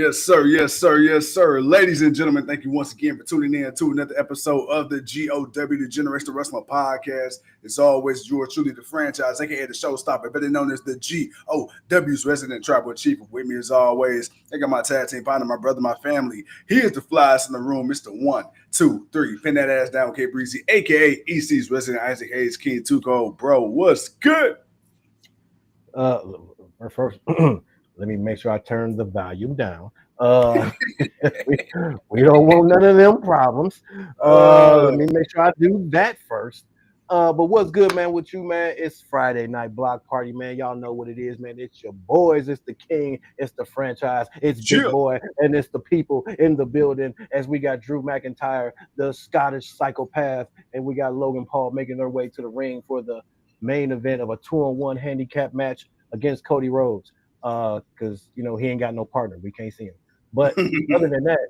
Yes, sir. Yes, sir. Yes, sir. Ladies and gentlemen, thank you once again for tuning in to another episode of the GOW, the Generational Wrestling Podcast. It's always yours truly, the franchise, aka the showstopper, better known as the GOW's resident tribal chief. With me as always, I got my tag team partner, my brother, my family. He is the flyest in the room, Mr. 1, 2, 3. Pin that ass down, K Breezy, aka EC's resident Isaac Hayes King Tuco. Bro, what's good? First. Let me make sure I turn the volume down. We don't want none of them problems. Let me make sure I do that first. But what's good, man, with you, man? It's Friday night block party, man. Y'all know what it is, man. It's your boys. It's the King. It's the franchise. It's Big Boy. And it's the people in the building. As we got Drew McIntyre, the Scottish psychopath. And we got Logan Paul making their way to the ring for the main event of a 2-on-1 handicap match against Cody Rhodes. Because he ain't got no partner. We can't see him. But other than that,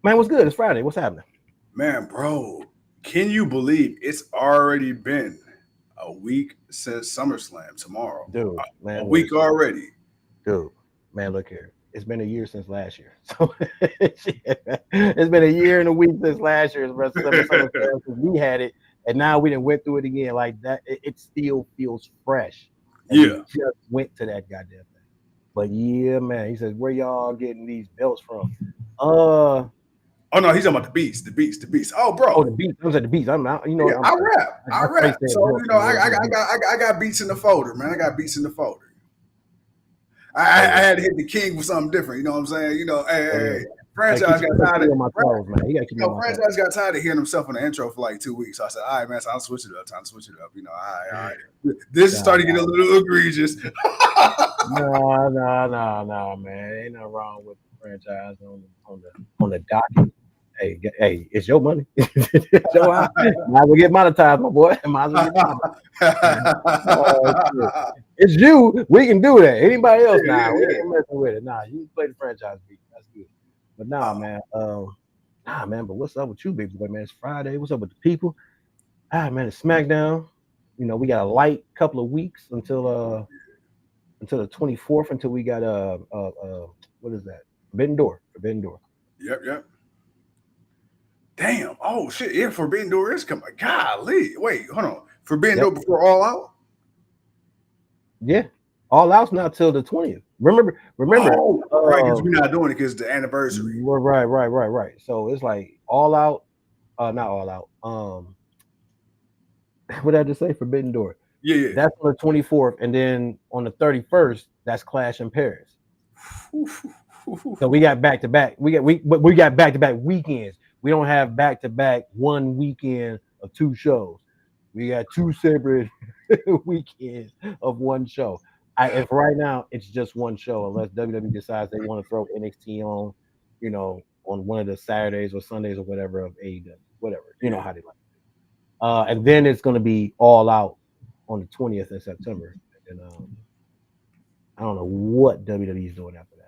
man, what's good? It's Friday. What's happening? Man, bro, can you believe it's already been a week since SummerSlam tomorrow? Dude, man. A week already. Dude, man, look here. It's been a year since last year. So it's been a year and a week since last year's SummerSlam. We had it, and now we done went through it again. Like that, it still feels fresh. And yeah, we just went to that goddamn thing. But yeah, man, he says, where y'all getting these belts from? Oh no, he's talking about the beats. Oh, bro. Oh, the beats. I was at the beats. I rap. So I got beats in the folder, man. I got beats in the folder. I had to hit the King with something different. You know what I'm saying? Hey. Franchise got tired of franchise got tired of hearing himself in the intro for like 2 weeks. So I said, all right, man, so I'll switch it up. Time to switch it up. All right. This is starting to get a little egregious. No, man. Ain't nothing wrong with the franchise on the docket. Hey, it's your money. So I might as well get monetized, my boy. Might as well get monetized. It's you. We can do that. Anybody else now? We ain't messing with it. Nah, you can play the franchise beat. That's good. But man. But what's up with you, big boy, man? It's Friday. What's up with the people? Man, it's SmackDown. We got a light couple of weeks until the 24th, until we got what is that? Forbidden Door. Yep. Damn. Oh shit. Yeah, Forbidden Door is coming. Golly. Wait, hold on. Forbidden Door before All Out? Yeah. All Out's not till the 20th. Remember. Oh, right, because we're not doing it because it's the anniversary. Right. So it's like All Out, not All Out. What did I just say? Forbidden Door. Yeah. That's on the 24th, and then on the 31st, that's Clash in Paris. So we got back to back. We got back to back weekends. We don't have back to back one weekend of two shows. We got two separate weekends of one show. If right now it's just one show, unless WWE decides they want to throw NXT on, on one of the Saturdays or Sundays or whatever of AEW, whatever, how they like it. And then it's going to be All Out on the 20th of September. And I don't know what WWE is doing after that.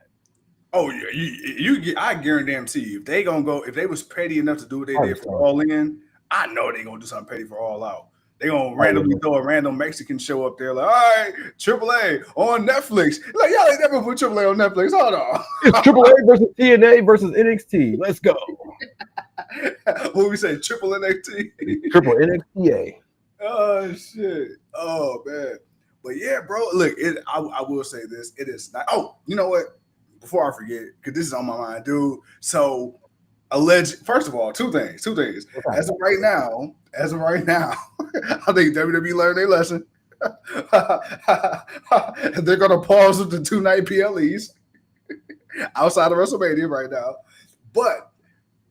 Oh yeah, I guarantee you, if they was petty enough to do what they did for All In, I know they gonna do something petty for All Out. They gonna randomly throw a random Mexican show up there, like, all right, AAA on Netflix. Like, y'all ain't never put AAA on Netflix. Hold on. It's AAA versus TNA versus NXT. Let's go. What we say, triple NXT? Triple NXTA. Oh shit. Oh man. But yeah, bro. Look, I will say this. It is not. Oh, you know what? Before I forget, because this is on my mind, dude. So first of all, two things. As of right now, I think WWE learned their lesson. They're gonna pause with the 2-night PLEs outside of WrestleMania right now. But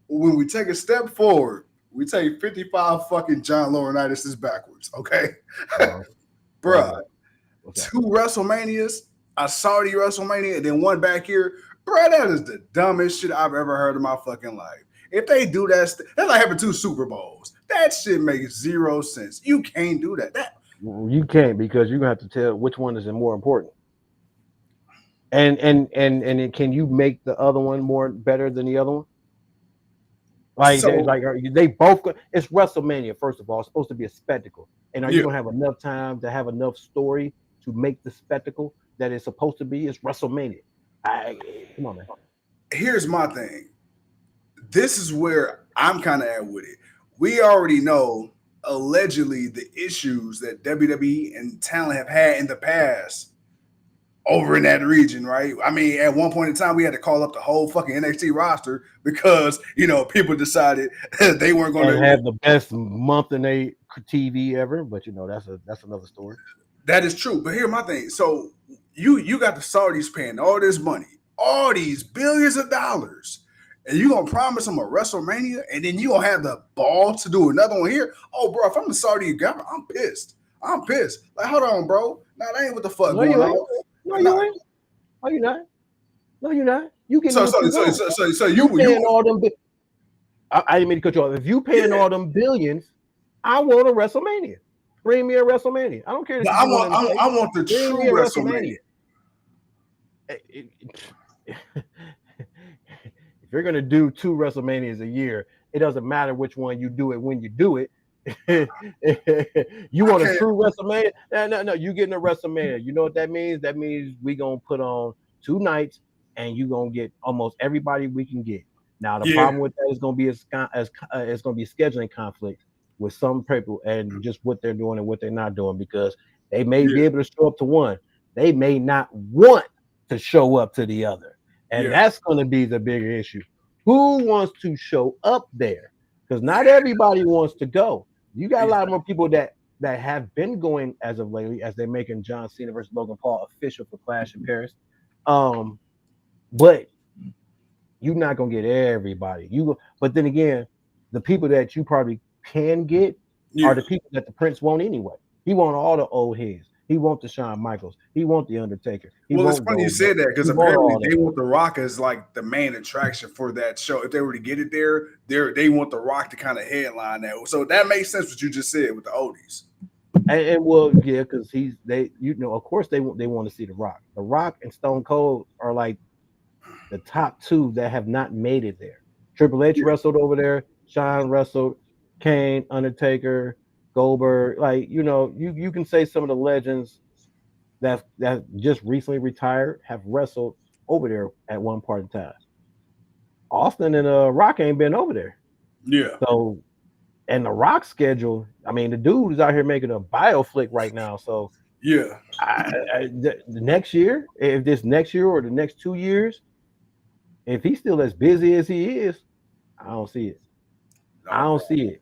when we take a step forward, we take 55 fucking John Laurinaitis backwards, okay? Bruh, 2 WrestleManias, a Saudi WrestleMania, and then one back here. Bro, that is the dumbest shit I've ever heard in my fucking life. If they do that, that's like having 2 Super Bowls. That shit makes 0 sense. You can't do that. You can't, because you're gonna have to tell which one is more important. And can you make the other one better than the other one? They both. It's WrestleMania. First of all, it's supposed to be a spectacle. And are you gonna have enough time to have enough story to make the spectacle that it's supposed to be? It's WrestleMania. Come on, man. Here's my thing. This is where I'm kind of at with it. We already know allegedly the issues that WWE and talent have had in the past over in that region, right? I mean, at one point in time, we had to call up the whole fucking NXT roster because people decided they weren't going to have the best month in a TV ever. But that's another story. That is true. But here's my thing. So you got the Saudis paying all this money, all these billions of dollars, and you gonna promise them a WrestleMania, and then you gonna have the balls to do another one here? Oh, bro, if I'm the Saudi government, I'm pissed. Like, hold on, bro. Nah, that ain't what the fuck going on. No, you ain't. No, you're not. No, you're not. You can. So you paying all them. I didn't mean to cut you off. If you paying all them billions, I want a WrestleMania. Bring me a WrestleMania. I don't care. I want the true WrestleMania. If you're gonna do 2 WrestleManias a year, it doesn't matter which one you do it when you do it. You want a true WrestleMania? No. You getting a WrestleMania. You know what that means? That means we gonna put on 2 nights, and you gonna get almost everybody we can get. Now the problem with that is gonna be it's gonna be scheduling conflict with some people and just what they're doing and what they're not doing, because they may be able to show up to one, they may not want to show up to the other, and that's going to be the bigger issue. Who wants to show up there? Because not everybody wants to go. You got a lot more people that have been going as of lately, as they're making John Cena versus Logan Paul official for Clash in Paris. But you're not gonna get everybody. But then again, the people that you probably can get are the people that the Prince won't anyway. He want all the old heads. He want the Shawn Michaels. He want the Undertaker. It's funny you said that, because apparently they want The Rock as like the main attraction for that show. If they were to get it there, they want The Rock to kind of headline that. So that makes sense what you just said with the oldies. And well, yeah, because of course they want to see The Rock. The Rock and Stone Cold are like the top 2 that have not made it there. Triple H wrestled over there. Shawn wrestled. Kane, Undertaker, Goldberg. Like, you can say some of the legends that just recently retired have wrestled over there at one part in time. Austin and Rock ain't been over there. Yeah. So, and the Rock schedule, I mean, the dude is out here making a bioflick right now. So the next year, if this next year or the next 2 years, if he's still as busy as he is, I don't see it. I don't see it.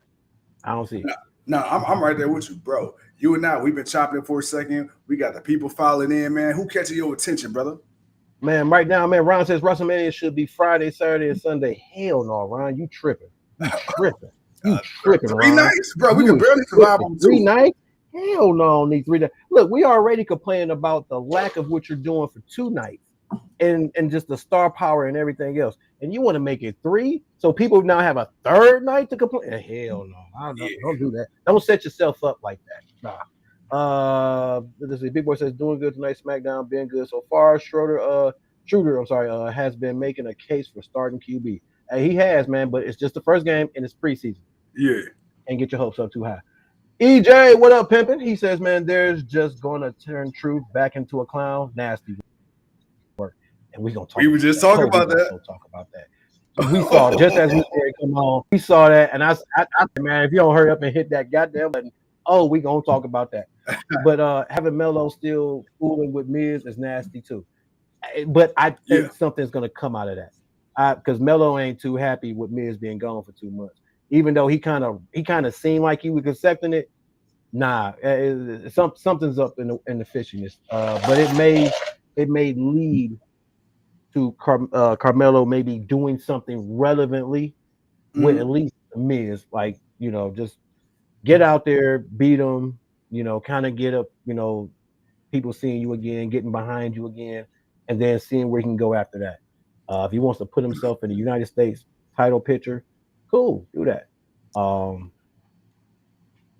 No, I'm right there with you, bro. You and I, we've been chopping it for a second. We got the people filing in, man. Who catching your attention, brother? Man, right now, man, Ron says WrestleMania should be Friday, Saturday, and Sunday. Hell no, Ron. You tripping. You tripping, 3 Ron. nights? Bro, we can barely survive on 2. 3 nights? Hell no, I don't need 3 nights. Look, we already complaining about the lack of what you're doing for 2 nights and just the star power and everything else. And you want to make it 3? So people now have a 3rd night to complain? Hell no. Don't do that. Don't set yourself up like that. Nah. This is Big Boy says doing good tonight. SmackDown been good so far. Schroeder, has been making a case for starting QB. He has, man, but it's just the first game and it's preseason. Yeah. And get your hopes up too high. EJ, what up, pimpin'? He says, man, there's just gonna turn Truth back into a clown. Nasty work. And we gonna talk. We were just talking about that. Talk about that. So we saw just as we said, come on, we saw that, and I said, man, if you don't hurry up and hit that goddamn button, we gonna talk about that. But having Melo still fooling with Miz is nasty too. But I think something's gonna come out of that, because Melo ain't too happy with Miz being gone for 2 months. Even though he kind of seemed like he was accepting it, nah, something's up in the fishiness. But it may lead to Carmelo maybe doing something relevantly with at least the Miz, like, just get out there, beat them, kind of get up, people seeing you again, getting behind you again, and then seeing where he can go after that. If he wants to put himself in the United States title picture, cool, do that.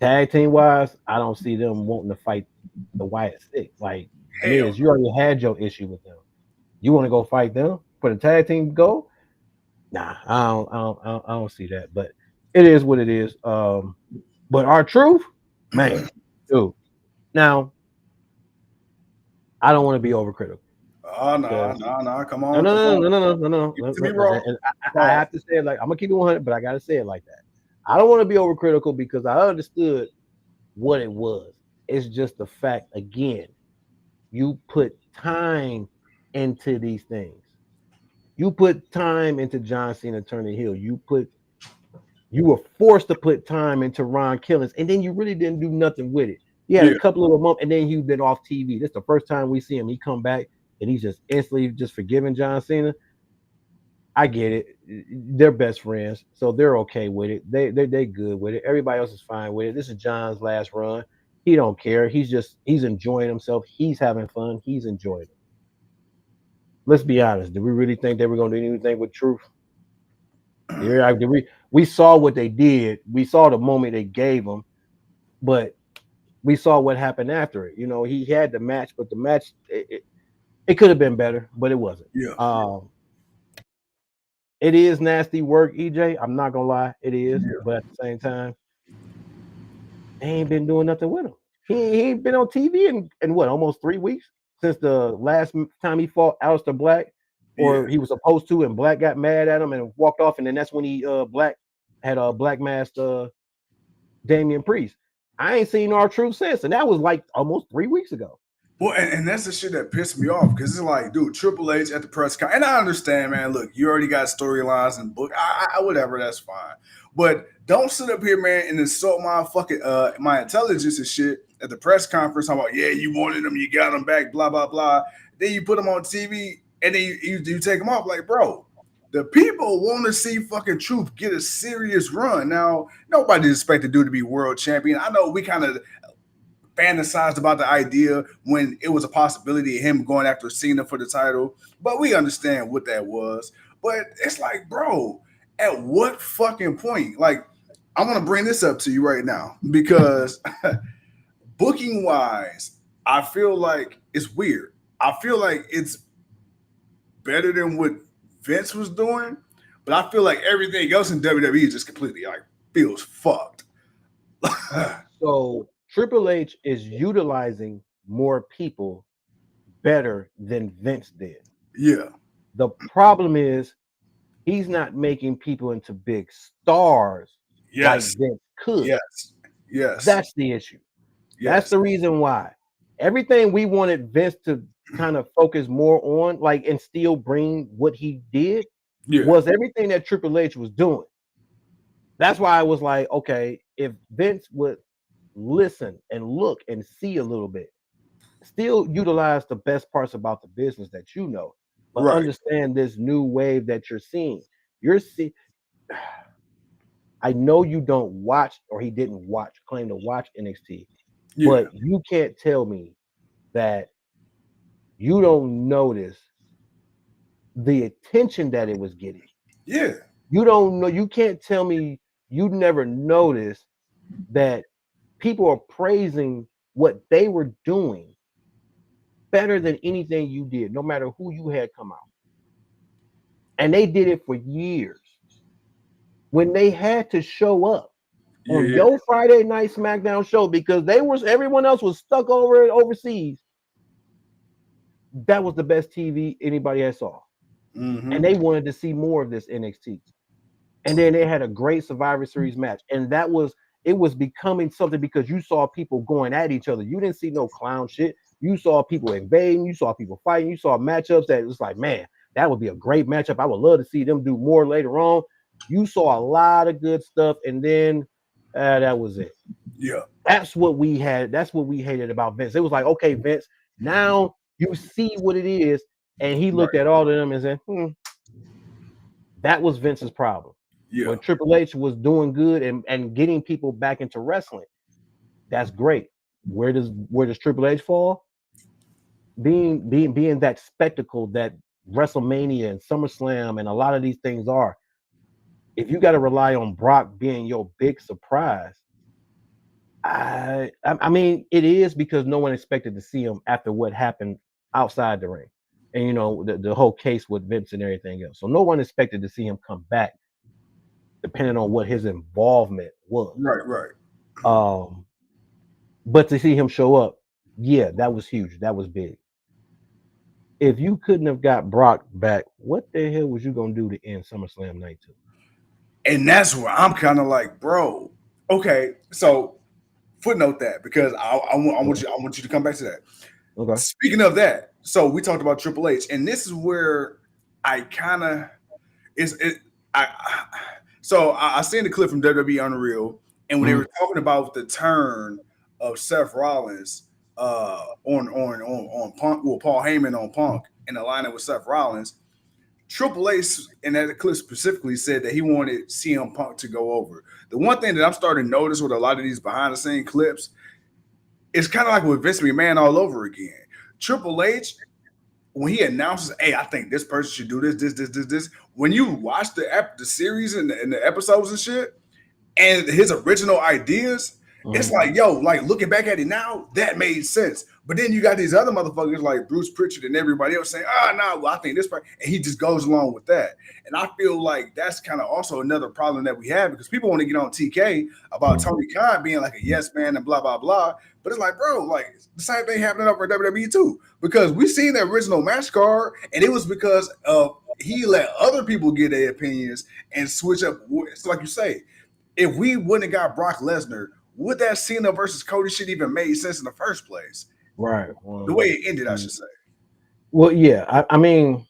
Tag team wise, I don't see them wanting to fight the Wyatt Six. Like, Miz, you already had your issue with them. You want to go fight them for the tag team go? Nah, I don't see that. But it is what it is. But our Truth, man, dude. Now, I don't want to be overcritical. Oh no! Come No, on, come no, on. no, no, no, no, no, Get to no. me wrong. And I have to say it like I'm gonna keep it 100, but I gotta say it like that. I don't want to be overcritical because I understood what it was. It's just the fact again. You put time into these things. You put time into John Cena turning heel. You were forced to put time into Ron Killings, and then you really didn't do nothing with it. He had a couple of a month, and then he's been off TV. This is the first time we see him. He come back, and he's just instantly just forgiving John Cena. I get it. They're best friends, so they're okay with it. They good with it. Everybody else is fine with it. This is John's last run. He don't care. He's enjoying himself. He's having fun. He's enjoying it. Let's be honest. Did we really think they were going to do anything with Truth? Yeah, we saw what they did. We saw the moment they gave him, but we saw what happened after it. You know, he had the match, but the match it could have been better, but it wasn't. Yeah. It is nasty work, EJ. I'm not gonna lie, it is. Yeah. But at the same time, they ain't been doing nothing with him. He ain't been on TV in what, almost 3 weeks since the last time he fought Aleister Black, or he was supposed to, and Black got mad at him and walked off, and then that's when he Black had a black masked Damian Priest. I ain't seen R-Truth since, and that was like almost 3 weeks ago. Well, and that's the shit that pissed me off because it's like, dude, Triple H at the press conference, and I understand, man. Look, you already got storylines and book, whatever, that's fine. But don't sit up here, man, and insult my fucking my intelligence and shit at the press conference. I'm like, yeah, you wanted them, you got them back, blah blah blah. Then you put them on TV, and then you take them off. Like, bro, the people want to see fucking Truth get a serious run. Now, nobody's expected dude to be world champion. I know we kind of fantasized about the idea when it was a possibility of him going after Cena for the title, but we understand what that was. But it's like, bro, at what fucking point? Like, I'm gonna bring this up to you right now because booking wise, I feel like it's weird. I feel like it's better than what Vince was doing, but I feel like everything else in WWE just completely like feels fucked. So Triple H is utilizing more people better than Vince did. Yeah. The problem is he's not making people into big stars like Vince could. Yes. That's the issue. That's the reason why. Everything we wanted Vince to kind of focus more on, like, and still bring what he did, was everything that Triple H was doing. That's why I was like, okay, if Vince would listen and look and see a little bit, still utilize the best parts about the business that you know, but understand this new wave that you're seeing. I know you don't watch, or he didn't claim to watch NXT, but you can't tell me that you don't notice the attention that it was getting. Yeah. You don't know, you can't tell me you never noticed that people are praising what they were doing better than anything you did, no matter who you had come out. And they did it for years. When they had to show up on your Friday night SmackDown show because everyone else was stuck over overseas, that was the best TV anybody had saw. Mm-hmm. And they wanted to see more of this NXT. And then they had a great Survivor Series match. And it was becoming something because you saw people going at each other. You didn't see no clown shit. You saw people invading. You saw people fighting. You saw matchups that was like, man, that would be a great matchup. I would love to see them do more later on. You saw a lot of good stuff. And then that was it. Yeah. That's what we had. That's what we hated about Vince. It was like, okay, Vince, now you see what it is. And he looked at all of them and said, that was Vince's problem. Yeah. When Triple H was doing good and getting people back into wrestling, that's great. Where does Triple H fall? Being that spectacle that WrestleMania and SummerSlam and a lot of these things are. If you got to rely on Brock being your big surprise, I mean, it is because no one expected to see him after what happened outside the ring, and you know the whole case with Vince and everything else. So no one expected to see him come back, depending on what his involvement was. Right. But to see him show up, yeah, that was huge. That was big. if you couldn't have got Brock back, what the hell was you gonna do to end SummerSlam Night 2? And that's where I'm kind of like, bro. Okay, so footnote that because I want you to come back to that. Okay. Speaking of that, so we talked about Triple H, and this is where I kind of is it. I so I seen the clip from WWE Unreal, and when they were talking about the turn of Seth Rollins on Punk, well Paul Heyman on Punk in alignment with Seth Rollins, Triple H in that clip specifically said that he wanted CM Punk to go over. The one thing that I'm starting to notice with a lot of these behind the scene clips, it's kind of like with Vince McMahon all over again. Triple H, when he announces, "Hey, I think this person should do this," when you watch the series and the episodes and shit, and his original ideas, it's like, yo, like looking back at it now, that made sense. But then you got these other motherfuckers like Bruce Pritchard and everybody else saying, no, well, I think this part, and he just goes along with that. And I feel like that's kind of also another problem that we have because people want to get on TK about Tony Khan being like a yes man and blah, blah, blah. But it's like, bro, like the same thing happening over at WWE too. Because we seen the original match card, and it was because of he let other people get their opinions and switch up. So like you say, if we wouldn't have got Brock Lesnar, would that Cena versus Cody shit even made sense in the first place? Right. The way it ended, I should say. Well, yeah. I mean,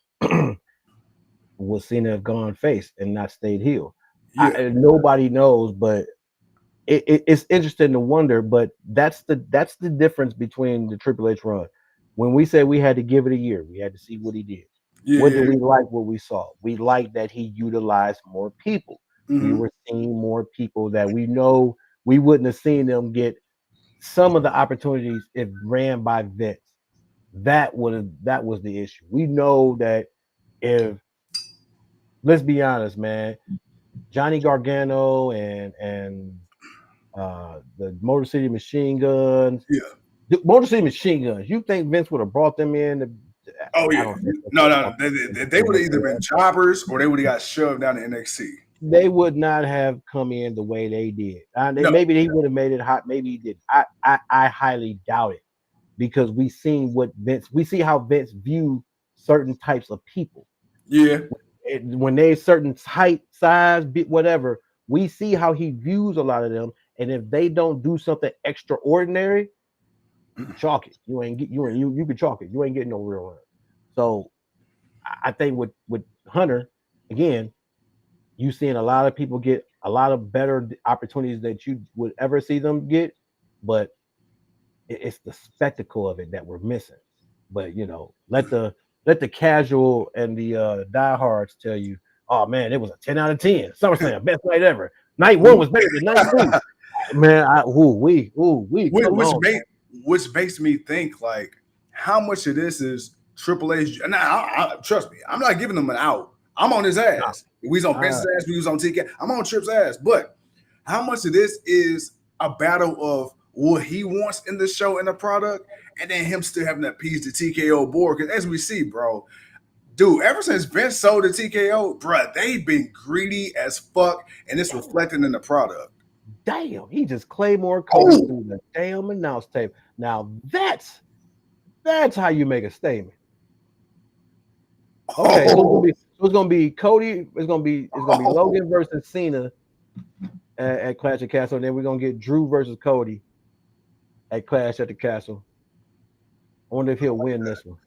would Cena have gone face and not stayed heel? Yeah. Nobody knows, but it's interesting to wonder. But that's the difference between the Triple H run. When we said we had to give it a year, we had to see what he did. Yeah. What did we like? What we saw? We liked that he utilized more people. Mm-hmm. We were seeing more people that we know we wouldn't have seen them get some of the opportunities if ran by Vince. That was the issue. We know that if, let's be honest, man, Johnny Gargano and the Motor City Machine Guns. Yeah. The Motor City Machine Guns. You think Vince would have brought them in? Oh yeah. No. They would have either been jobbers or they would have got shoved down to NXT. They would not have come in the way they did. No. Maybe he would have made it hot. Maybe he did. I highly doubt it because we see how Vince view certain types of people. Yeah. When they certain height, size, whatever, we see how he views a lot of them. And if they don't do something extraordinary, you can chalk it. You can chalk it. You ain't getting no real run. So I think with Hunter, again, you seeing a lot of people get a lot of better opportunities that you would ever see them get, but it's the spectacle of it that we're missing. But let the casual and the diehards tell you, oh man, it was a 10 out of 10. SummerSlam, best night ever. Night 1 was better than night 2. Man, which makes me think like how much of this is Triple H. Now, trust me, I'm not giving him an out. I'm on his ass. We was on Vince's ass. We was on TK. I'm on Tripp's ass. But how much of this is a battle of what he wants in the show and the product, and then him still having to appease the TKO board? Because as we see, bro, dude, ever since Vince sold the TKO, bro, they've been greedy as fuck, and it's reflecting in the product. Damn, he just Claymore Cody through the damn announce tape. Now that's how you make a statement. Okay, so it's gonna be Cody. It's gonna be Logan versus Cena at Clash at Castle, and then we're gonna get Drew versus Cody at Clash at the Castle. I wonder if he'll win this one.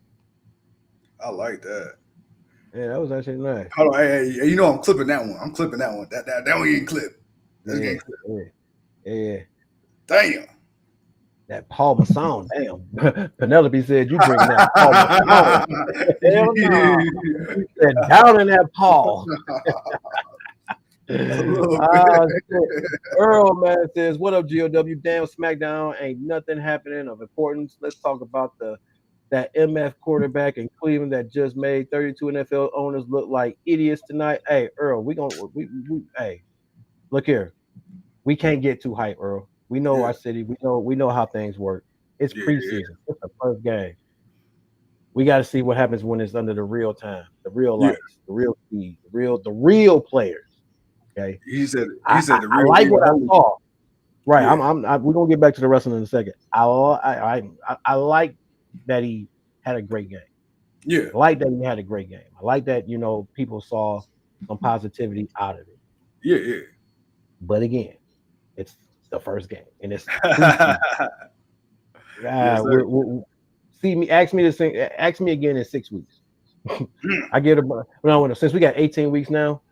I like that. Yeah, that was actually nice. Hold on, hey, I'm clipping that one. I'm clipping that one. That one getting clipped. That's getting clipped. Yeah. Damn. That Paul Masson, damn. Penelope said you bring that Paul Masson. Hell no. He said down in that Paul. Earl man says, what up, GOW? Damn, SmackDown ain't nothing happening of importance. Let's talk about that MF quarterback in Cleveland that just made 32 NFL owners look like idiots tonight. Hey, Earl, we hey, look here. We can't get too hype, Earl. We know our city. We know how things work. It's preseason. It's the first game. We got to see what happens when it's under the real time, the real lights, the real speed, the real players. Okay. He said I like what I saw. Right. Yeah. We're gonna get back to the wrestling in a second. I like that he had a great game. Yeah. I like that he had a great game. I like that, people saw some positivity out of it. Yeah. But again, it's the first game, and it's Yeah. preseason. Yes, sir. Ask me again in 6 weeks. I get since we got 18 weeks now,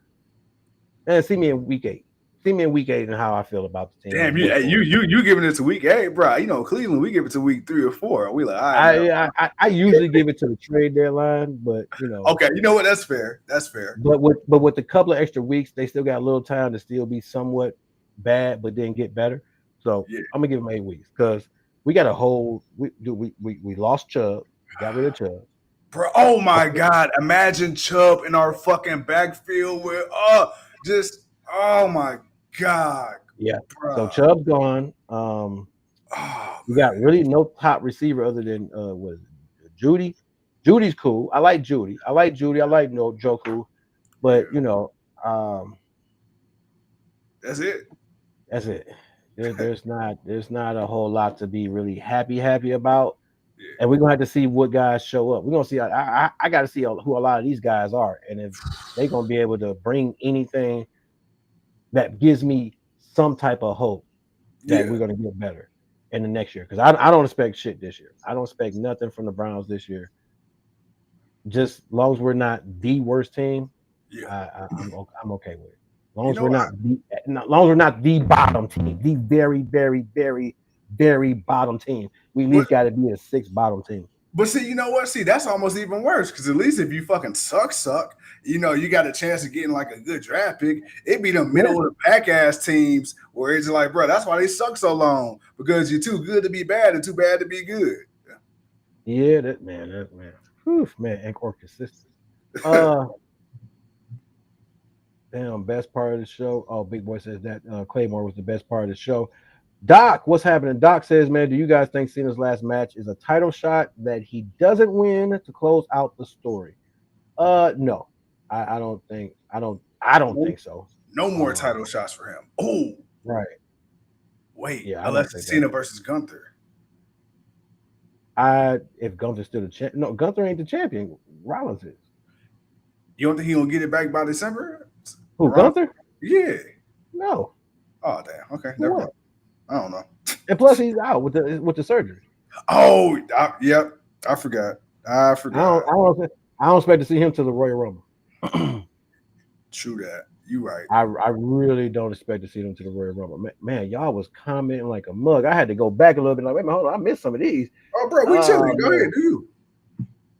see me in week 8. See me in week 8 and how I feel about the team. Damn, you giving it to week 8, bro. You know, Cleveland, we give it to week 3 or 4. We like, all right, man. I usually give it to the trade deadline, but Okay, you know what? That's fair. That's fair. But with a couple of extra weeks, they still got a little time to still be somewhat bad, but then get better. So Yeah. I'm gonna give them 8 weeks because we got a whole we lost Chubb, got rid of Chubb. Bro, oh my God. Imagine Chubb in our fucking backfield with oh my God. Yeah. Bro. So Chubb's gone. We got really no top receiver other than what is it? Judy. Judy's cool. I like Judy. I like Joku, but that's it. That's it. There's not a whole lot to be really happy about. Yeah. And we're gonna have to see what guys show up. We're gonna see. I got to see who a lot of these guys are, and if they're gonna be able to bring anything that gives me some type of hope that we're gonna get better in the next year. Because I don't expect shit this year. I don't expect nothing from the Browns this year. Just as long as we're not the worst team, I'm okay with it. As long as we're not the bottom team, the very, very, very, very bottom team. We at least got to be a 6th bottom team. But see, you know what? See, that's almost even worse because at least if you fucking suck, you got a chance of getting like a good draft pick. It'd be the middle of the pack ass teams where it's like, bro, that's why they suck so long because you're too good to be bad and too bad to be good. Yeah, that man. Whew, man, and or consistent. Damn, best part of the show. Oh, Big Boy says that Claymore was the best part of the show. Doc, what's happening? Doc says, man, do you guys think Cena's last match is a title shot that he doesn't win to close out the story? No, I don't think. I don't think so. No more title shots for him. Oh, right. Wait, unless it's Cena versus Gunther. If Gunther's still the champion, no, Gunther ain't the champion. Rollins is. You don't think he gonna get it back by December? Who, Gunther? Yeah. No. Oh damn. Okay, never mind. I don't know. And plus, he's out with the surgery. Oh, yep. I forgot. I don't expect to see him to the Royal Rumble. True that. You right. I really don't expect to see them to the Royal Rumble. Man, y'all was commenting like a mug. I had to go back a little bit. Like, wait a minute, hold on, I missed some of these. Oh, bro, we chilling. Go ahead, do you?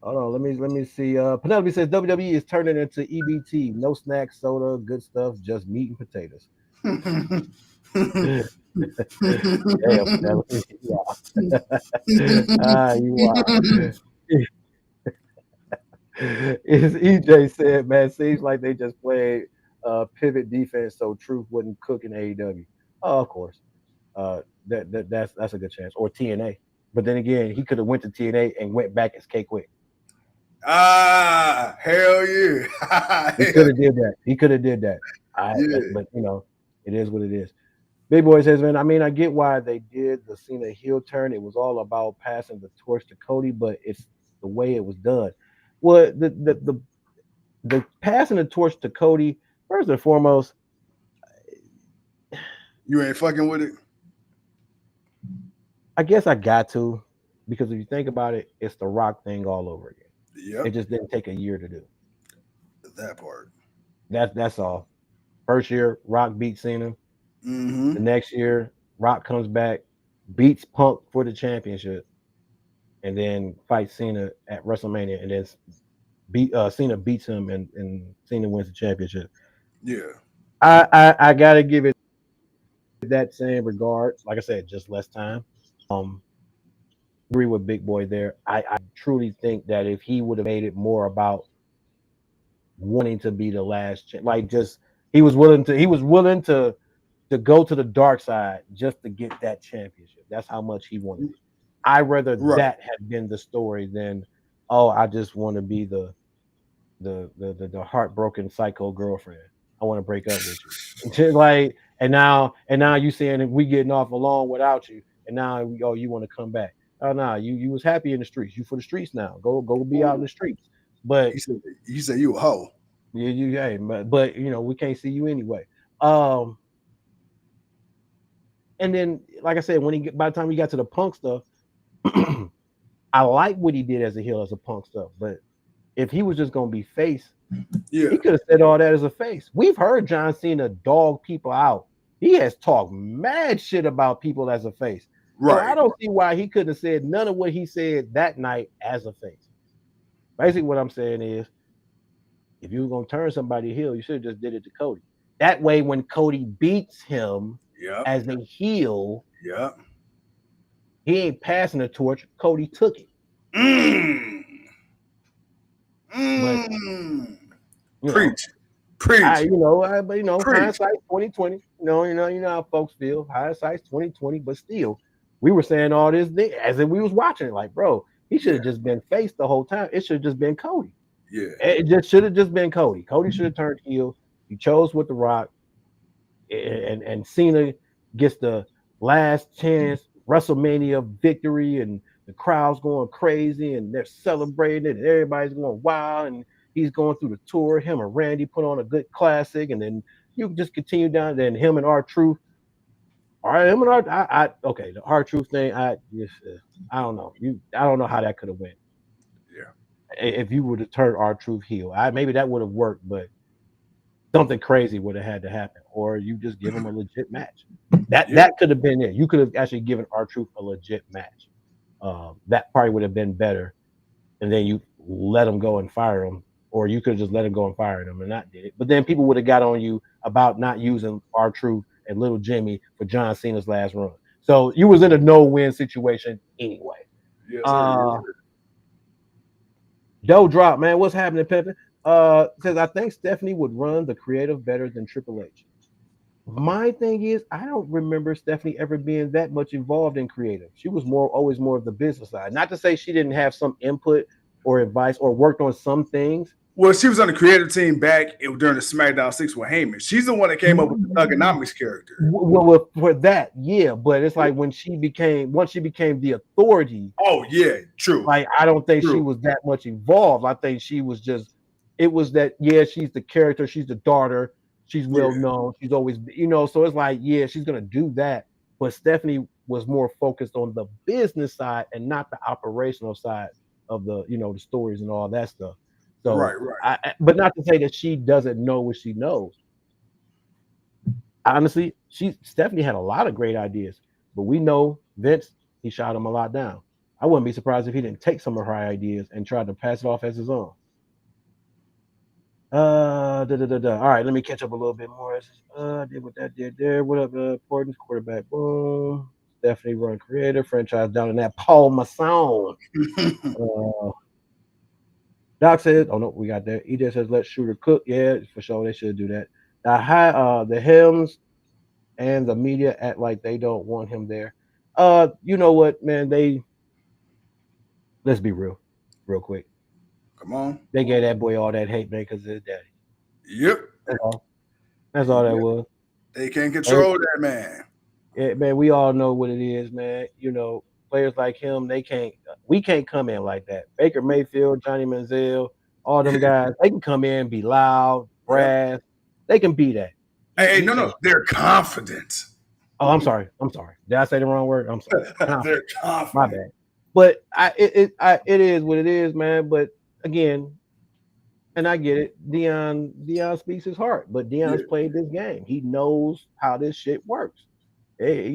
Hold on, let me see. Penelope says WWE is turning into EBT. No snacks, soda, good stuff, just meat and potatoes. Damn, Penelope. You are. As EJ said, man, seems like they just played pivot defense, so Truth wouldn't cook in AEW. Oh, of course. That's a good chance. Or TNA. But then again, he could have went to TNA and went back as K-Quick. Hell yeah. He could have did that. But it is what it is. Big Boy says, man, I mean, I get why they did the Cena heel turn. It was all about passing the torch to Cody, but it's the way it was done. Well, the passing the torch to Cody, first and foremost, you ain't fucking with it. I guess I got to, because if you think about it, it's the Rock thing all over again. Yep. It just didn't take a year to do. That part. That's all. First year, Rock beat Cena. Mm-hmm. The next year, Rock comes back, beats Punk for the championship, and then fights Cena at WrestleMania, and then Cena beats him, and Cena wins the championship. Yeah. I gotta give it that same regard. Like I said, just less time. Agree with Big Boy there. I truly think that if he would have made it more about wanting to be the last, like just he was willing to go to the dark side just to get that championship. That's how much he wanted it. I'd rather that had been the story than, I just want to be the heartbroken psycho girlfriend. I want to break up with you. And now you saying we getting off alone without you, and now you want to come back. Oh nah, you was happy in the streets. You for the streets now. Go be out in the streets. But He said you a hoe. hey, but you know, we can't see you anyway. Um, and then like I said, by the time we got to the Punk stuff, I like what he did as a heel as a Punk stuff, but if he was just gonna be face, he could have said all that as a face. We've heard John Cena dog people out. He has talked mad shit about people as a face. Right. So I don't see why he couldn't have said none of what he said that night as a face. Basically, what I'm saying is, if you were gonna turn somebody heel, you should have just did it to Cody. That way, when Cody beats him as a heel, he ain't passing the torch. Cody took it. But, preach. But hindsight 2020. You know how folks feel. Hindsight's 2020, but still, we were saying all this as if we was watching it. Like, bro, he should have just been face the whole time. It should have just been Cody. Yeah, it just should have just been Cody. Cody should have turned heel. He chose with The Rock, and Cena gets the last chance WrestleMania victory, and the crowd's going crazy, and they're celebrating it, and everybody's going wild, and he's going through the tour. Him and Randy put on a good classic, and then you just continue down. Then him and R-Truth. All right, him and okay, the R-Truth thing. I don't know. I don't know how that could have went. Yeah, if you would have turned R-Truth heel, maybe that would have worked, but something crazy would have had to happen, or you just give him a legit match. That could have been it. You could have actually given R-Truth a legit match. That probably would have been better, and then you let him go and fire him, or you could have just let him go and fire him and not did it. But then people would have got on you about not using R-Truth and Little Jimmy for John Cena's last run. So you was in a no-win situation anyway. Yes, Doe drop, man. What's happening, Pepe? Says I think Stephanie would run the creative better than Triple H. My thing is, I don't remember Stephanie ever being that much involved in creative. She was always more of the business side. Not to say she didn't have some input or advice or worked on some things. Well, she was on the creative team back during the SmackDown 6 with Heyman. She's the one that came up with the Thugonomics character. Well, for that, yeah. But it's like once she became the authority. Oh, yeah, true. Like, I don't think she was that much involved. I think she was just, it was that, she's the character. She's the daughter. She's well known. She's always, so it's like, she's going to do that. But Stephanie was more focused on the business side and not the operational side of the, the stories and all that stuff. So, right. But not to say that she doesn't know what she knows. Honestly, Stephanie had a lot of great ideas, but we know Vince, he shot them a lot down. I wouldn't be surprised if he didn't take some of her ideas and tried to pass it off as his own. All right, let me catch up a little bit more. Did what that did there. What up, Portland quarterback? Boom. Stephanie run creator, franchise down in that Paul Masson. Doc says, oh no, we got that. EJ says, let Shooter cook. Yeah, for sure, they should do that. The Helms and the media act like they don't want him there. You know what, man? Let's be real quick. Come on. They gave that boy all that hate, man, because of his daddy. Yep. That's all that was. They can't control that, man. Yeah, man, we all know what it is, man. Players like him, we can't come in like that. Baker Mayfield, Johnny Manziel, all them guys, they can come in, be loud, brass. They can be that. Hey, no, they're confident. Oh, I'm sorry. Did I say the wrong word? I'm sorry. They're confident. My bad. But it is what it is, man. But again, and I get it. Dion speaks his heart, but Dion's played this game. He knows how this shit works. Hey,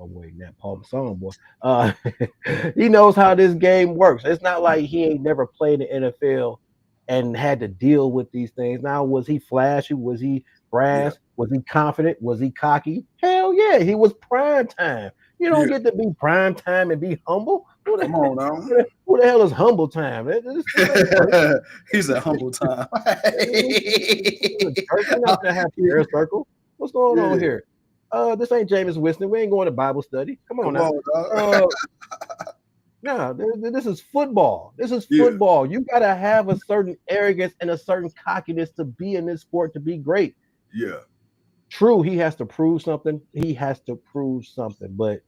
I'm waiting that Paul Masson boy. He knows how this game works. It's not like he ain't never played in the NFL and had to deal with these things. Now, was he flashy? Was he brass? Yeah. Was he confident? Was he cocky? Hell yeah, he was prime time. You don't get to be prime time and be humble. Come on now. Who the hell is humble time? He's a humble time. Hair circle. What's going on here? This ain't Jameis Winston. We ain't going to Bible study. Come on now. No, this is football. This is football. You got to have a certain arrogance and a certain cockiness to be in this sport to be great. Yeah. True, he has to prove something. But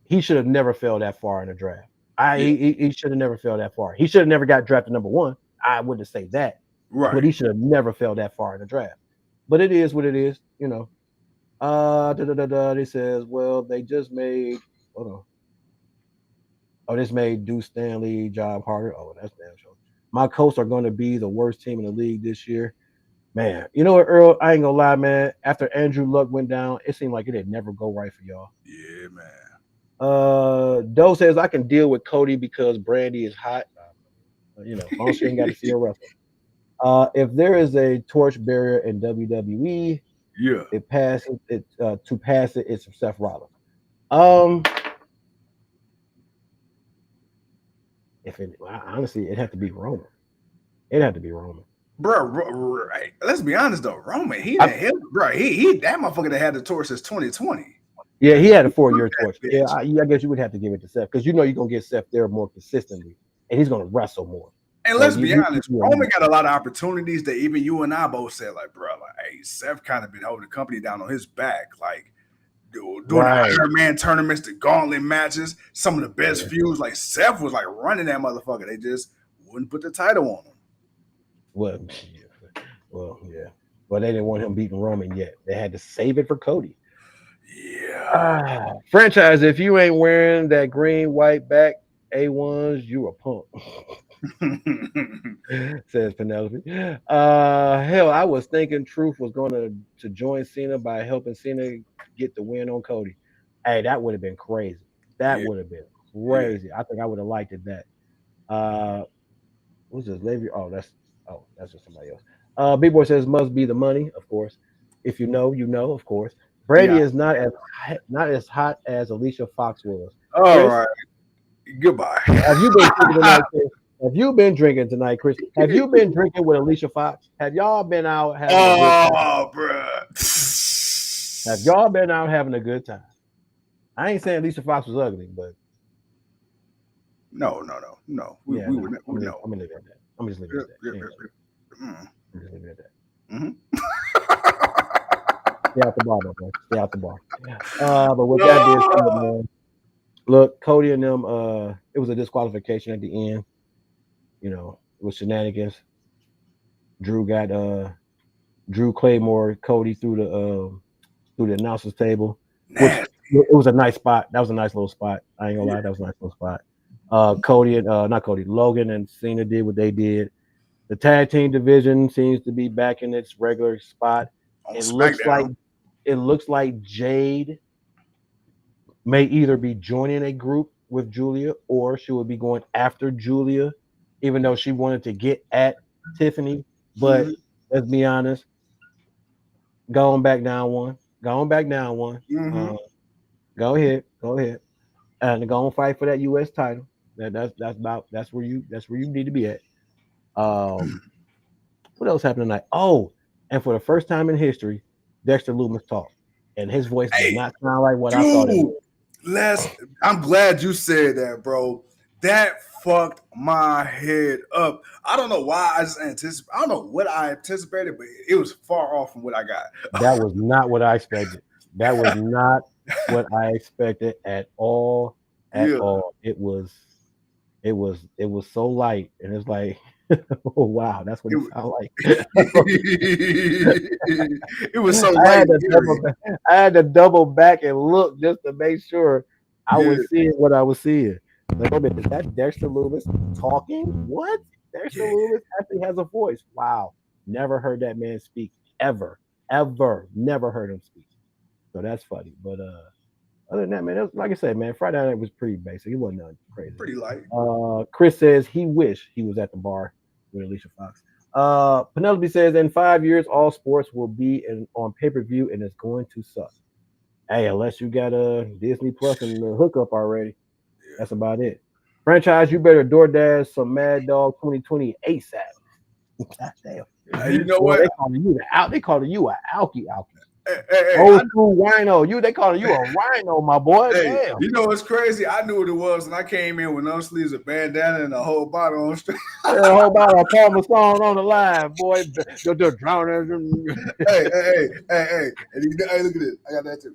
he should have never fell that far in the draft. He should have never fell that far. He should have never got drafted number 1. I wouldn't say that, Right. but he should have never fell that far in the draft. But it is what it is, you know. He says, well, they just made. Hold on. Oh, this made Deuce Stanley job harder. Oh, that's damn sure. My Colts are going to be the worst team in the league this year. Man, you know what, Earl? I ain't gonna lie, man. After Andrew Luck went down, it seemed like it didn't never go right for y'all. Yeah, man. Doe says I can deal with Cody because Brandy is hot. You know, long she ain't got to see her wrestle. If there is a torch barrier in WWE, to pass it, it's Seth Rollins. Honestly, it'd have to be Roman. It'd have to be Roman. Bro, let's be honest though. Roman, that motherfucker that had the torch since 2020. Yeah, he had a 4-year torch. Yeah, I guess you would have to give it to Seth because you know you're gonna get Seth there more consistently, and he's gonna wrestle more. And let's be honest, Roman got a lot of opportunities that even you and I both said, like, bro, like, hey, Seth kind of been holding the company down on his back, like doing the Iron Man tournaments, the gauntlet matches, some of the best feuds. Like Seth was like running that motherfucker. They just wouldn't put the title on him. Well, yeah. But they didn't want him beating Roman yet. They had to save it for Cody. Yeah. Franchise, if you ain't wearing that green, white back A1s, you a punk. Says Penelope. Hell, I was thinking Truth was going to join Cena by helping Cena get the win on Cody. Hey, that would have been crazy. That would have been crazy. I think I would have liked it that. Who's this? Levy? That's just somebody else. B-Boy says must be the money, of course. If you know, you know, of course. Brady is not as hot as Alicia Fox was. All right. Goodbye. Have you been drinking tonight, Chris? Have you been drinking tonight, Chris? Have you been drinking with Alicia Fox? Have y'all been out having a good time? Bro. Have y'all been out having a good time? I ain't saying Alicia Fox was ugly, but no. We would never know. I'm gonna leave it at that. I'm just leaving it at that. I'm just leaving it at that. Stay out the bar, man. Stay out the bar. But with that being said, man, look, Cody and them, it was a disqualification at the end. You know, it was shenanigans. Drew Claymore Cody through the announcer's table. Which, it was a nice spot. That was a nice little spot. I ain't gonna lie, that was a nice little spot. Logan and Cena did what they did. The tag team division seems to be back in its regular spot. It looks like Jade may either be joining a group with Julia or she will be going after Julia, even though she wanted to get at Tiffany. But let's be honest, going back down one. Go ahead, and go and fight for that U.S. title. That's where you need to be at. What else happened tonight? Oh, and for the first time in history, Dexter Lumis talked, and his voice did not sound like what I thought it would. I'm glad you said that, bro. That fucked my head up. I don't know why I don't know what I anticipated, but it was far off from what I got. That was not what I expected. That was not what I expected at all. All. It was so light, and it's like, oh wow, that's what it sounded like. It was so light. I had to double back and look just to make sure I was seeing what I was seeing. Like, oh, is that Dexter Lumis talking? What? Dexter Lumis actually has a voice. Wow. Never heard that man speak ever. Never heard him speak. So that's funny. But other than that, man, was, like I said, man, Friday night was pretty basic. It wasn't nothing crazy. Pretty light. Chris says he wish he was at the bar with Alicia Fox. Penelope says in 5 years, all sports will be on pay-per-view and it's going to suck. Hey, unless you got a Disney Plus and the hookup already. That's about it. Franchise, you better DoorDash some Mad Dog 2020 ASAP. God damn. You know what? They calling you an alky. I Old school rhino. They call you a rhino, my boy. Hey, Damn. you know what's crazy? I knew what it was, and I came in with no sleeves, a bandana, and a whole bottle on straight. A whole bottle of Paul Masson on the line, boy. They're drowning. Hey, and hey, look at this. I got that too.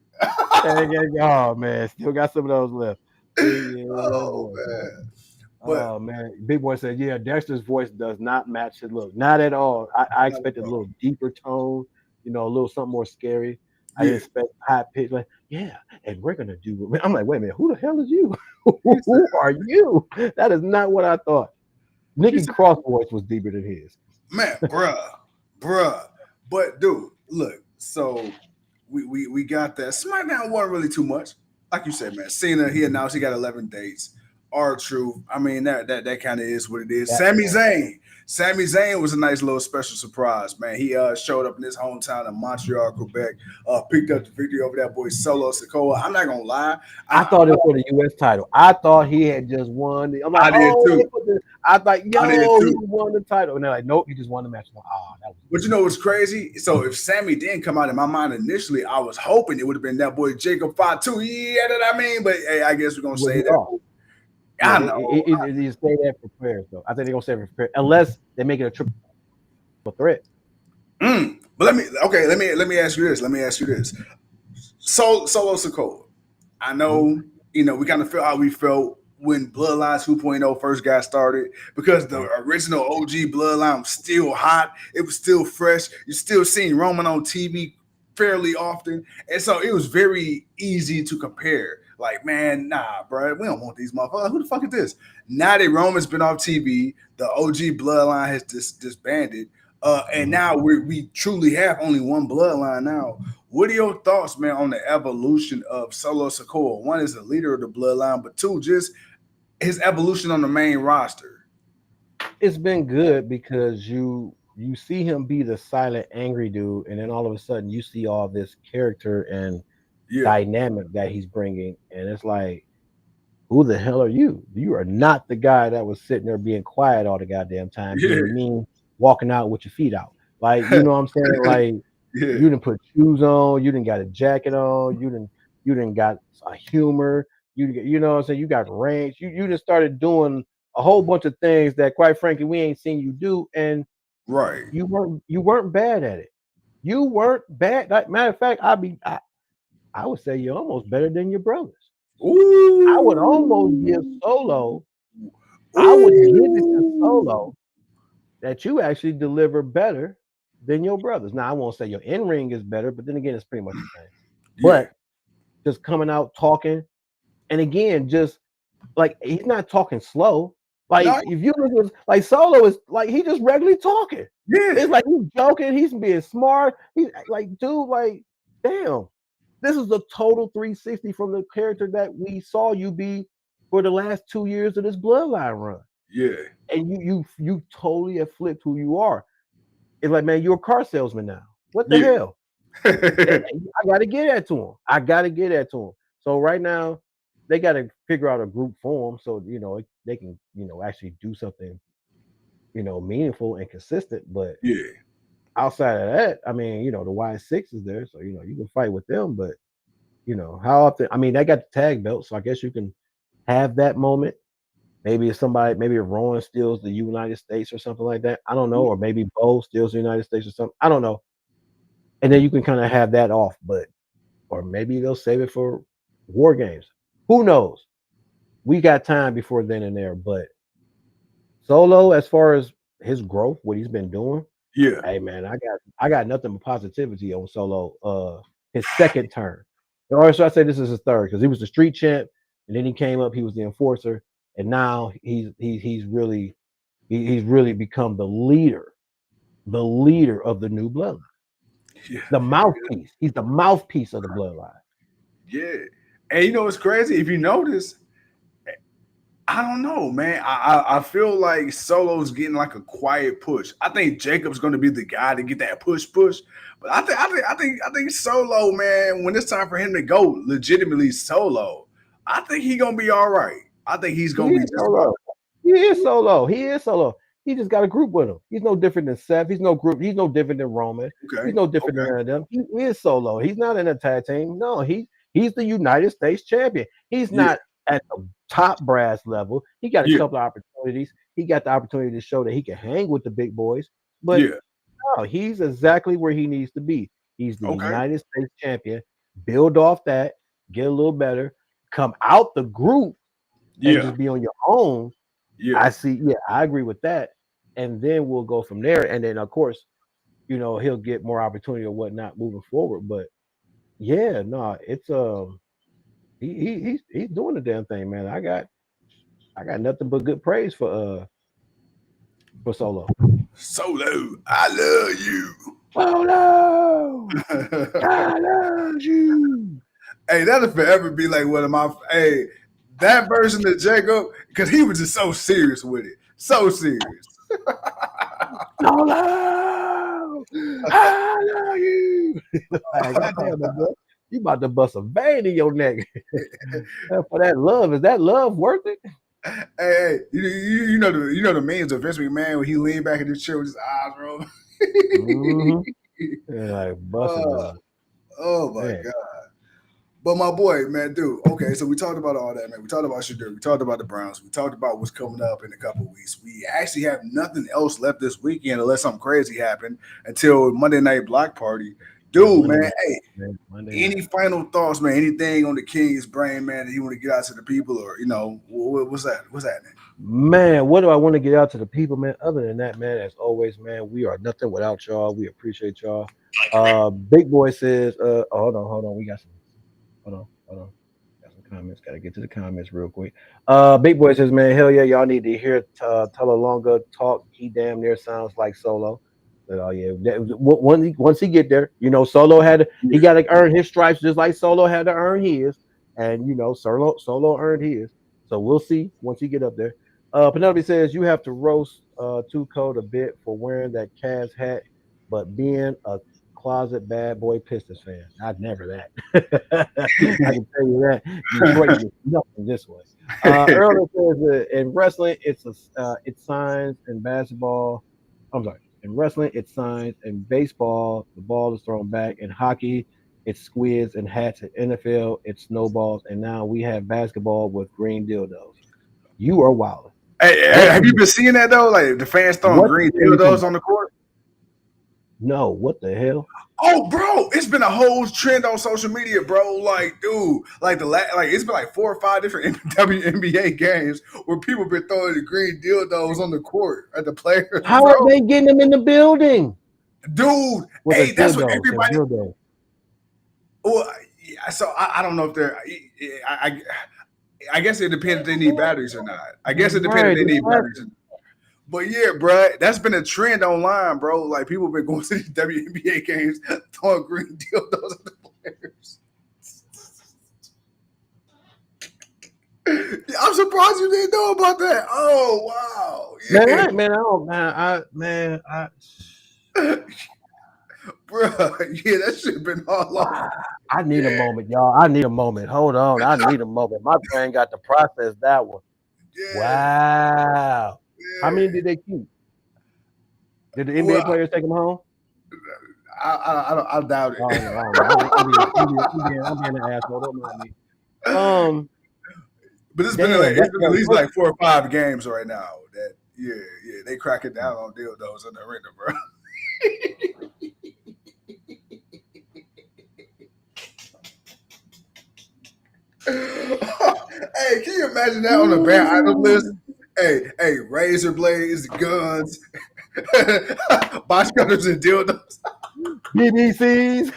Oh man, still got some of those left. Yeah, Oh boy. man. Oh man, Big Boy said, "Yeah, Dexter's voice does not match his look, not at all. I expected a little deeper tone, a little something more scary. I didn't expect high pitch, like and we're gonna do." I'm like, wait a minute, who the hell is you? Who are you? That is not what I thought. Nikki Cross' voice was deeper than his. Man, bruh. But dude, look. So we got that. SmackDown wasn't really too much, like you said, man. Cena, he announced he got 11 dates. R-Truth. I mean, that kind of is what it is. Sami Zayn was a nice little special surprise, man. He showed up in his hometown in Montreal, Quebec, picked up the victory over that boy Solo Sikoa. I'm not gonna lie. I thought it was for the U.S. title. I thought he had just won. I'm like, I did too. I thought, he won the title. And they're like, nope, he just won the match. Like, that was but you know what's crazy? So if Sammy didn't come out in my mind initially, I was hoping it would have been that boy Jacob Fatu. Yeah, that I mean, but hey, I guess we're gonna say that. I know. You say that for prayers, though. I think they're gonna say it for prayers, unless they make it a triple threat. But let me ask you this. Solo Sikoa. I know, we kind of felt how we felt when Bloodline 2.0 first got started, because the original OG Bloodline was still hot. It was still fresh. You still seeing Roman on TV fairly often. And so it was very easy to compare. Like, man, nah, bro, we don't want these motherfuckers. Who the fuck is this? Now that Roman's been off TV, the OG Bloodline has disbanded. And now we truly have only one bloodline now. What are your thoughts, man, on the evolution of Solo Sikoa? One, is the leader of the bloodline, but two, just his evolution on the main roster. It's been good because you see him be the silent, angry dude, and then all of a sudden you see all this character and dynamic that he's bringing, and it's like, who the hell are you? You are not the guy that was sitting there being quiet all the goddamn time, being mean, walking out with your feet out. Like, you know what I'm saying? Like, you didn't put shoes on, you didn't got a jacket on, you didn't got a humor, you know what I'm saying? You got range. You just started doing a whole bunch of things that, quite frankly, we ain't seen you do, and you weren't bad at it. You weren't bad. Matter of fact, I would say you're almost better than your brothers. Ooh. I would almost give Solo. I would give it to Solo that you actually deliver better than your brothers. Now, I won't say your in-ring is better, but then again, it's pretty much the same. But just coming out talking, and again, just like, he's not talking slow. Like, if you listen, like, Solo is like, he just regularly talking. Yeah, it's like he's joking, he's being smart. He's like, dude, like, damn. This is a total 360 from the character that we saw you be for the last 2 years of this bloodline run. Yeah. And you totally have flipped who you are. It's like, man, you're a car salesman now. What the hell? I got to get that to him. So right now, they got to figure out a group form so, they can, actually do something, meaningful and consistent. But outside of that, I mean, the Y6 is there, so you can fight with them. But how often? I mean, they got the tag belt, so I guess you can have that moment. Maybe if Rowan steals the United States or something like that. I don't know, or maybe Bo steals the United States or something. I don't know. And then you can kind of have that off, or maybe they'll save it for War Games. Who knows? We got time before then and there, but Solo, as far as his growth, what he's been doing. Yeah. Hey man, I got nothing but positivity on Solo. His second turn. Or should I say this is his third, because he was the street champ, and then he came up, he was the enforcer, and now he's really become the leader of the new bloodline. Yeah. The mouthpiece. He's the mouthpiece of the bloodline. Yeah. And you know what's crazy? If you notice, I don't know, man. I feel like Solo's getting like a quiet push. I think Jacob's going to be the guy to get that push. But I think Solo, man, when it's time for him to go legitimately solo, I think he's going to be all right. I think he's going to be solo. He is solo. He just got a group with him. He's no different than Seth. He's no group. He's no different than Roman. He's Okay. no different Okay. than them. He is solo. He's not in a tag team. No, he's the United States champion. He's Yeah. not at the top brass level. He got a Yeah. couple of opportunities. He got the opportunity to show that he can hang with the big boys. But Yeah. no, he's exactly where he needs to be. He's the Okay. United States champion. Build off that, get a little better, come out the group, and Yeah. just be on your own. Yeah. I see. Yeah, I agree with that. And then we'll go from there. And then, of course, he'll get more opportunity or whatnot moving forward. But yeah, no, it's he's doing the damn thing, man. I got nothing but good praise for Solo. Solo, I love you. Solo, I love you. Hey, that'll forever be like one of my. Hey, that version of Jacob, because he was just so serious with it, so serious. Solo, I love you. Like, goddamn, boy, you about to bust a vein in your neck for that love. Is that love worth it? Hey, you know the memes of Vince McMahon when he leaned back in his chair with his eyes rolled. Mm-hmm. Yeah, like busting. Oh my Man. god! But my boy, man, dude. Okay, so we talked about all that, man. We talked about Shadur. We talked about the Browns. We talked about what's coming up in a couple of weeks. We actually have nothing else left this weekend unless something crazy happened until Monday Night Block Party. Dude, Monday man, night, hey, man. any final thoughts, man? Anything on the King's brain, man, that you want to get out to the people, or what's that? What's happening? Man, what do I want to get out to the people, man? Other than that, man, as always, man, we are nothing without y'all. We appreciate y'all. Big Boy says, hold on. We got some. Hold on. Got some comments. Got to get to the comments real quick. Big Boy says, man, hell yeah, y'all need to hear Talalonga talk. He damn near sounds like Solo. But, oh yeah, once he get there, Solo he got to earn his stripes just like Solo had to earn his, and Solo earned his. So we'll see once he get up there. Penelope says you have to roast Too Cold a bit for wearing that Cavs hat, but being a closet bad boy Pistons fan. I'd never that. I can tell you that. Detroit gets nothing this way. Earlier says in wrestling, it's signs, and basketball. I'm sorry. In wrestling, it's signs, and baseball, the ball is thrown back. In hockey, it's squids and hats. In NFL, it's snowballs, and now we have basketball with green dildos. You are wild. Hey, have you been seeing that though? Like the fans throwing green dildos on the court? No, what the hell? Oh, bro, it's been a whole trend on social media, bro. Like, dude, it's been like 4 or 5 different WNBA games where people been throwing the green dildos on the court at the players. How bro. are they getting them in the building? Dude, With hey, that's what everybody. Well, so I don't know if they're. I guess it depends if they need batteries or not. I guess it depends if they need batteries. But yeah, bro, that's been a trend online, bro. Like people been going to these WNBA games throwing green dildos at the players. I'm surprised you didn't know about that. Oh wow, yeah. Bro, yeah, that shit been all over. I need a moment, y'all. I need a moment. Hold on, I need a moment. My brain got to process that one. Yeah. Wow. Yeah. How many did they keep? Did the NBA players take them home? I doubt it. I'm being an asshole. Don't mind me. But it's been at least like 4 or 5 games right now. That they cracking down on dildos in the arena, bro. Hey, can you imagine that on the banned item list? Hey, razor blades, guns, box cutters, and dildos. BBCs.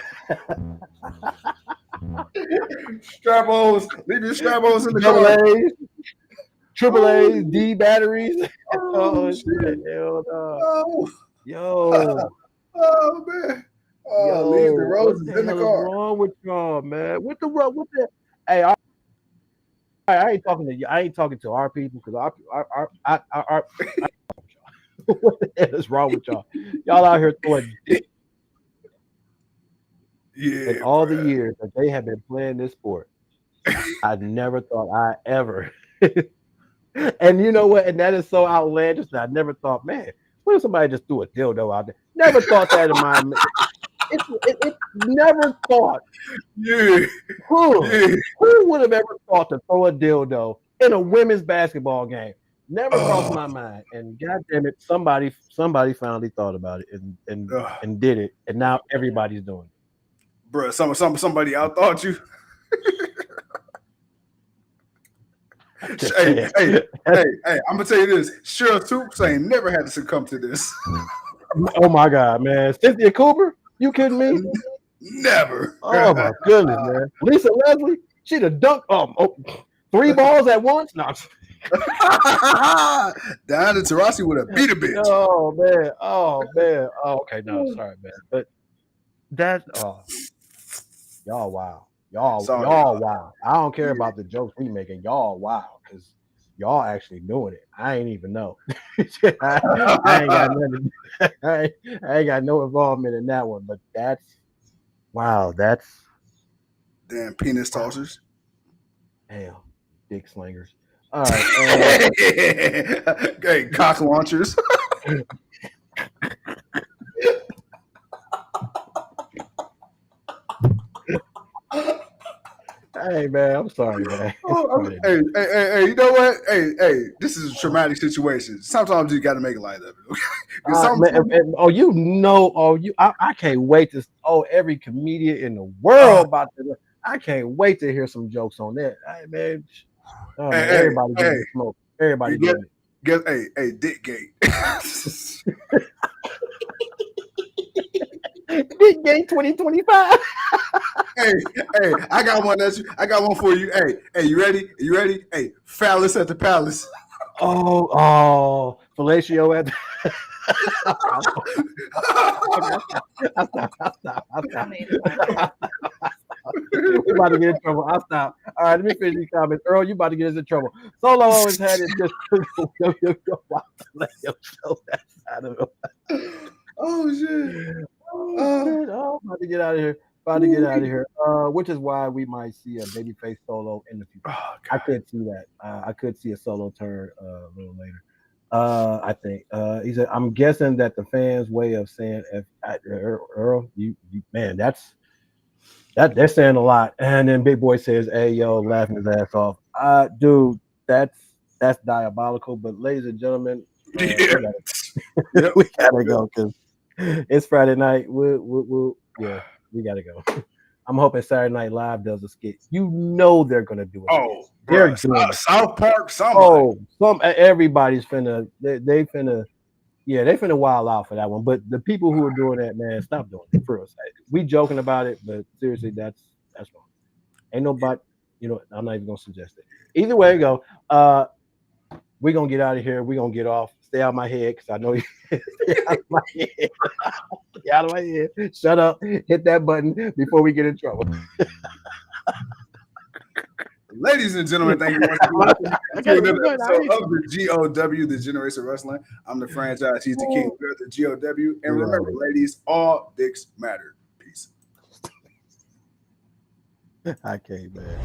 Strap-ons. Leave your strap-ons in the car. Triple A's, D batteries. Oh shit. Hell no. Yo. Oh man. Oh, leave the roses in the car. What's wrong with y'all, man? What the? Hey, I ain't talking to you. I ain't talking to our people because our what the hell is wrong with y'all? Y'all out here throwing dick. Yeah. In all the years that they have been playing this sport, I never thought I ever And you know what? And that is so outlandish that I never thought, man, what if somebody just threw a dildo out there? Never thought that in my. It never thought. Yeah. Who would have ever thought to throw a dildo in a women's basketball game? Never crossed my mind. And goddamn it, somebody finally thought about it and did it. And now everybody's doing it. Bro, somebody outthought you. hey, I'm gonna tell you this. Cheryl Toops ain't never had to succumb to this. Oh my God, man. Cynthia Cooper? You kidding me? Never. Oh my goodness, man. Lisa Leslie, she'd have dunked 3 balls at once. No. Diana Taurasi would have beat a bitch. Oh man. Oh, okay. No, sorry, man. But that's y'all wow. Y'all wow. I don't care about the jokes we making. Y'all wow, because y'all actually doing it. I ain't even know. I ain't got nothing. I ain't got no involvement in that one. But that's wow. That's damn penis tossers. Damn dick slingers. All right. Hey, cock launchers. Hey man, I'm sorry, man. Hey, you know what? Hey, this is a traumatic situation. Sometimes you got to make a light of it. I can't wait to. Every comedian in the world about to. I can't wait to hear some jokes on that. Hey man, everybody getting smoke. Everybody doing it. Hey, Dick Gate. Dick Gate 2025. Hey, I got one for you. Hey, you ready? Hey, phallus at the palace. Oh, fellatio at the We're about to get in trouble. I'll stop. All right, let me finish these comments. Earl, you about to get us in trouble. Solo always had it just Oh shit. I'm about to get out of here. Which is why we might see a babyface Solo in the future. Oh, I could see that. I could see a Solo turn a little later. I think he said, I'm guessing that the fans' way of saying Earl, you man, they're saying a lot. And then Big Boy says, hey yo, laughing his ass off. Dude, that's diabolical. But ladies and gentlemen, we gotta go because it's Friday night. We'll we gotta go. I'm hoping Saturday Night Live does a skit. You know they're gonna do it. Oh, they're doing South Park. Everybody's finna. They finna wild out for that one. But the people who are doing that, man, stop doing it. For us, we joking about it, but seriously, that's wrong. Ain't nobody. I'm not even gonna suggest it. Either way, go. We're gonna get out of here. We're gonna get off. Stay out of my head because I know you. Stay out of my head. Stay out of my head. Shut up. Hit that button before we get in trouble. Ladies and gentlemen, thank you for watching another episode of the GOW, the Generation Wrestling. I'm the franchise. He's the king. We're the GOW. And remember, ladies, all dicks matter. Peace. I can't, man.